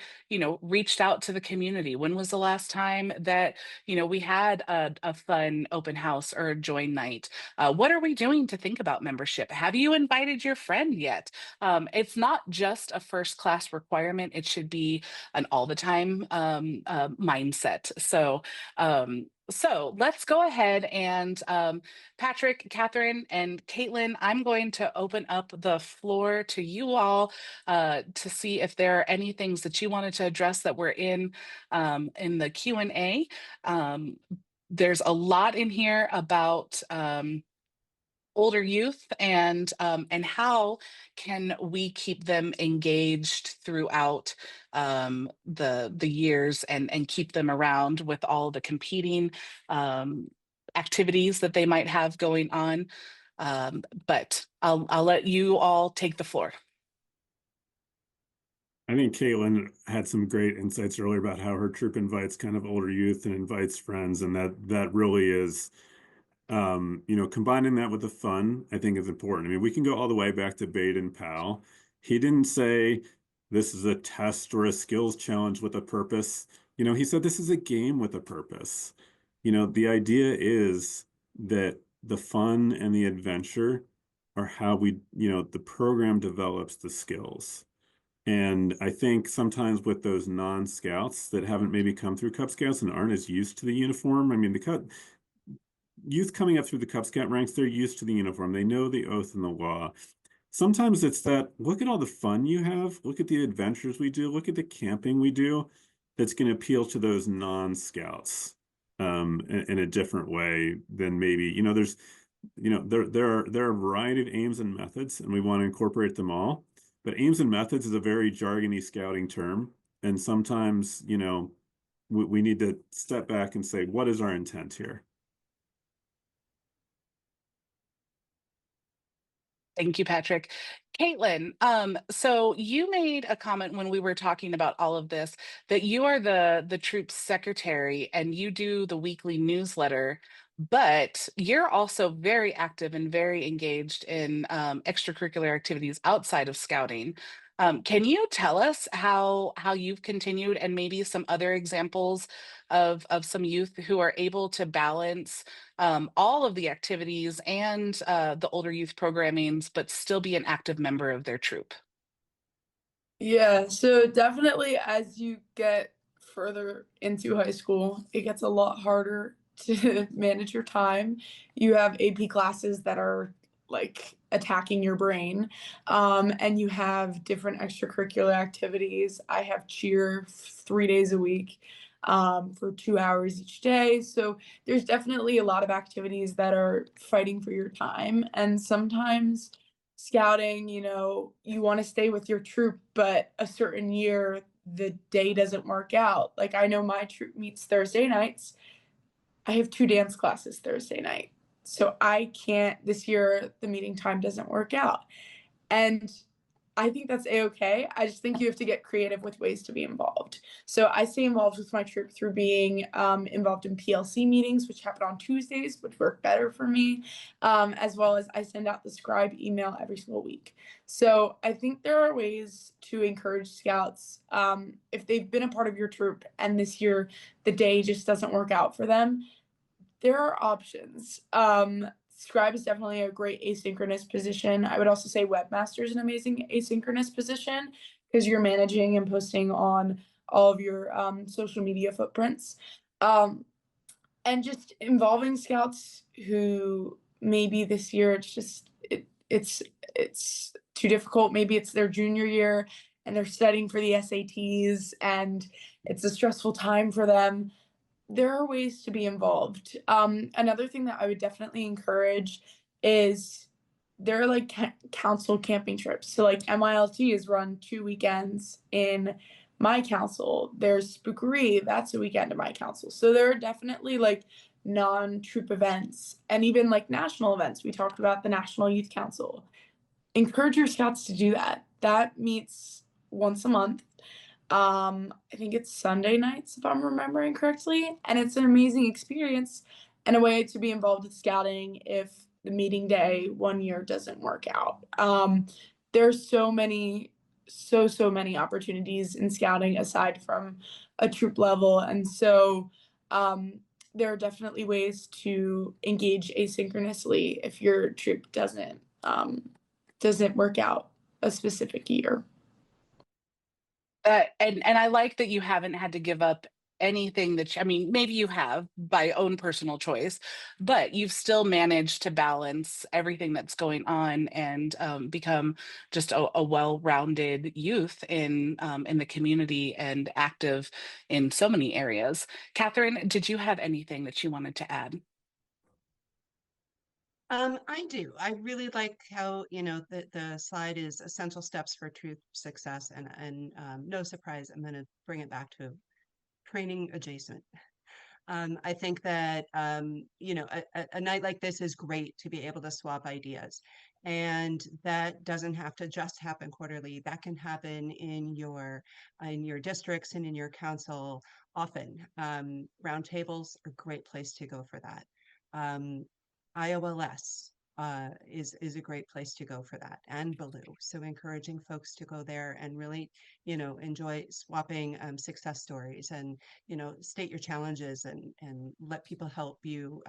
A: reached out to the community? When was the last time that, we had a fun open house or a join night? What are we doing to think about membership? Have you invited your friend yet? It's not just a first class requirement. It should be an all the time mindset. So let's go ahead and Patrick, Catherine, and Caitlin, I'm going to open up the floor to you all to see if there are any things that you wanted to address that were in the Q&A. There's a lot in here about older youth, and how can we keep them engaged throughout the years, and keep them around with all the competing activities that they might have going on. But I'll let you all take the floor.
B: I think Caitlin had some great insights earlier about how her troop invites kind of older youth and invites friends, and that really is, combining that with the fun, I think is important. I mean, we can go all the way back to Baden Powell. He didn't say this is a test or a skills challenge with a purpose. He said this is a game with a purpose. The idea is that the fun and the adventure are how the program develops the skills. And I think sometimes with those non-scouts that haven't maybe come through Cub Scouts and aren't as used to the uniform, I mean, the youth coming up through the Cub Scout ranks, they're used to the uniform. They know the oath and the law. Sometimes it's that, look at all the fun you have. Look at the adventures we do. Look at the camping we do. That's going to appeal to those non-scouts in a different way than maybe, there's, there are a variety of aims and methods, and we want to incorporate them all. But aims and methods is a very jargony scouting term. And sometimes, we need to step back and say, what is our intent here?
A: Thank you, Patrick. Caitlin, so you made a comment when we were talking about all of this, that you are the troop's secretary and you do the weekly newsletter, but you're also very active and very engaged in extracurricular activities outside of scouting. Can you tell us how you've continued, and maybe some other examples of some youth who are able to balance all of the activities and the older youth programmings, but still be an active member of their troop?
C: Yeah, so definitely as you get further into high school, it gets a lot harder to manage your time. You have AP classes that are like attacking your brain, and you have different extracurricular activities. I have cheer 3 days a week, for 2 hours each day. So there's definitely a lot of activities that are fighting for your time. And sometimes scouting, you want to stay with your troop, but a certain year the day doesn't work out. Like I know my troop meets Thursday nights. I have 2 dance classes Thursday night. So I can't, this year the meeting time doesn't work out. And I think that's a-okay. I just think you have to get creative with ways to be involved. So I stay involved with my troop through being involved in PLC meetings, which happen on Tuesdays, which work better for me, as well as I send out the scribe email every single week. So I think there are ways to encourage scouts, if they've been a part of your troop and this year the day just doesn't work out for them, there are options. Scribe is definitely a great asynchronous position. I would also say webmaster is an amazing asynchronous position because you're managing and posting on all of your social media footprints. And just involving scouts who maybe this year it's too difficult. Maybe it's their junior year and they're studying for the SATs and it's a stressful time for them. There are ways to be involved. Another thing that I would definitely encourage is there are like council camping trips. So like MILT is run 2 weekends in my council. There's Spookery, that's a weekend in my council. So there are definitely like non-troop events and even like national events. We talked about the National Youth Council. Encourage your scouts to do that. That meets once a month. I think it's Sunday nights, if I'm remembering correctly, and it's an amazing experience and a way to be involved with scouting if the meeting day one year doesn't work out. There's so many, so many opportunities in scouting aside from a troop level, and so there are definitely ways to engage asynchronously if your troop doesn't work out a specific year.
A: And I like that you haven't had to give up anything that I mean, maybe you have by own personal choice, but you've still managed to balance everything that's going on and become just a well-rounded youth in the community and active in so many areas. Catherine, did you have anything that you wanted to add?
D: I do. I really like how, the slide is essential steps for true success, and no surprise, I'm going to bring it back to training adjacent. I think that a night like this is great to be able to swap ideas, and that doesn't have to just happen quarterly. That can happen in your districts and in your council often. Roundtables are a great place to go for that. Um, IOLS is a great place to go for that, and Baloo. So encouraging folks to go there and really, enjoy swapping success stories and state your challenges and let people help you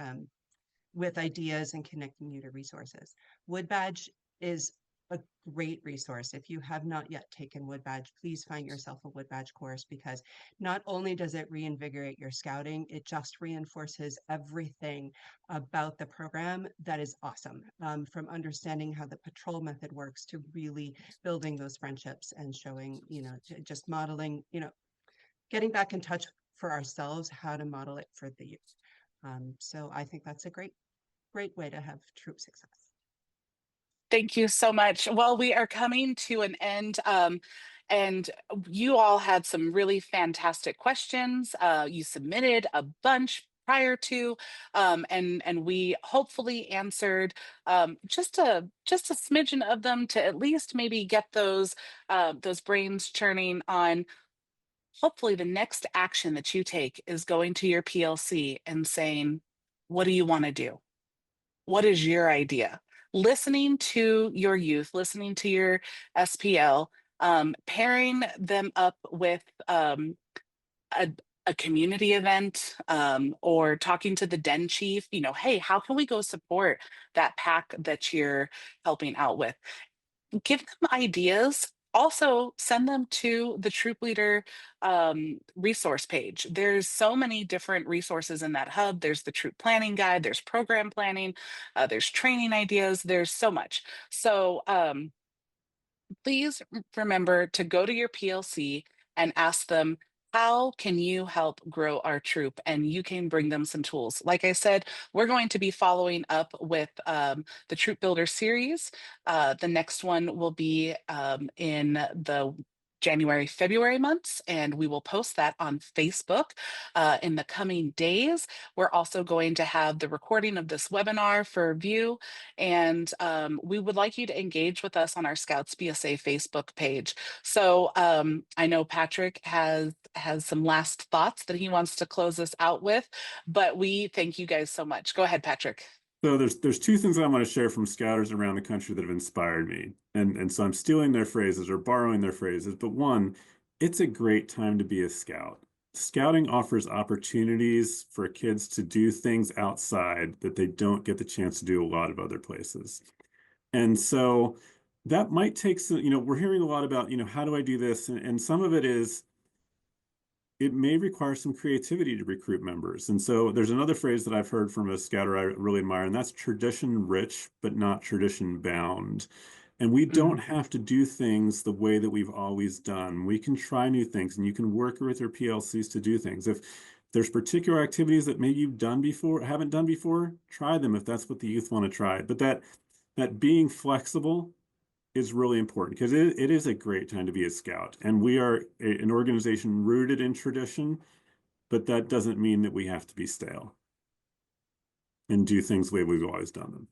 D: with ideas and connecting you to resources. Wood Badge is a great resource. If you have not yet taken Wood Badge, please find yourself a Wood Badge course, because not only does it reinvigorate your scouting, it just reinforces everything about the program that is awesome. From understanding how the patrol method works to really building those friendships and showing, just modeling, getting back in touch for ourselves, how to model it for the youth. So I think that's a great way to have troop success.
A: Thank you so much. Well, we are coming to an end, and you all had some really fantastic questions. You submitted a bunch prior to, and we hopefully answered just a smidgen of them to at least maybe get those brains churning on. Hopefully, the next action that you take is going to your PLC and saying, "What do you want to do? What is your idea?" Listening to your youth, listening to your SPL, pairing them up with a, a community event, or talking to the den chief, hey, how can we go support that pack that you're helping out with? Give them ideas. Also, send them to the Troop Leader resource page. There's so many different resources in that hub. There's the troop planning guide, there's program planning, there's training ideas, there's so much. So please remember to go to your PLC and ask them, how can you help grow our troop? And you can bring them some tools. Like I said, we're going to be following up with the Troop Builder series. The next one will be in the January, February months, and we will post that on Facebook in the coming days. We're also going to have the recording of this webinar for view, and we would like you to engage with us on our Scouts BSA Facebook page. So I know Patrick has some last thoughts that he wants to close us out with, but we thank you guys so much. Go ahead, Patrick.
B: So there's two things I want to share from scouters around the country that have inspired me. And so I'm stealing their phrases or borrowing their phrases. But one, it's a great time to be a scout. Scouting offers opportunities for kids to do things outside that they don't get the chance to do a lot of other places. And so that might take some, we're hearing a lot about, how do I do this? And some of it is, it may require some creativity to recruit members. And so there's another phrase that I've heard from a scouter I really admire, and that's tradition rich, but not tradition bound. And we don't have to do things the way that we've always done. We can try new things, and you can work with your PLCs to do things. If there's particular activities that maybe you've done before, haven't done before, try them if that's what the youth want to try. But that being flexible is really important because it is a great time to be a scout. And we are an organization rooted in tradition, but that doesn't mean that we have to be stale and do things the way we've always done them.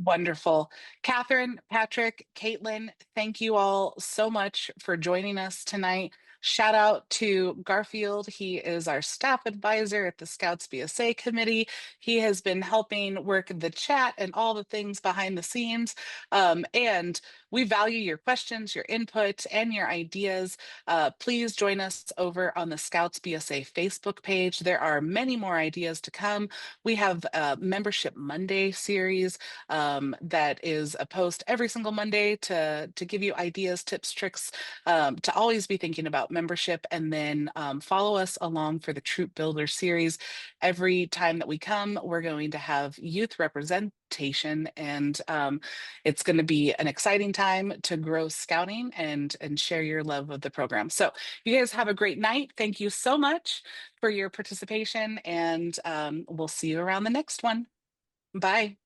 A: Wonderful. Catherine, Patrick, Caitlin, thank you all so much for joining us tonight. Shout out to Garfield. He is our staff advisor at the Scouts BSA committee. He has been helping work the chat and all the things behind the scenes. And we value your questions, your input, and your ideas. Please join us over on the Scouts BSA Facebook page. There are many more ideas to come. We have a Membership Monday series that is a post every single Monday to give you ideas, tips, tricks, to always be thinking about membership. And then follow us along for the Troop Builder series. Every time that we come, we're going to have youth representation, and it's going to be an exciting time to grow scouting and share your love of the program. So you guys have a great night. Thank you so much for your participation, and we'll see you around the next one. Bye.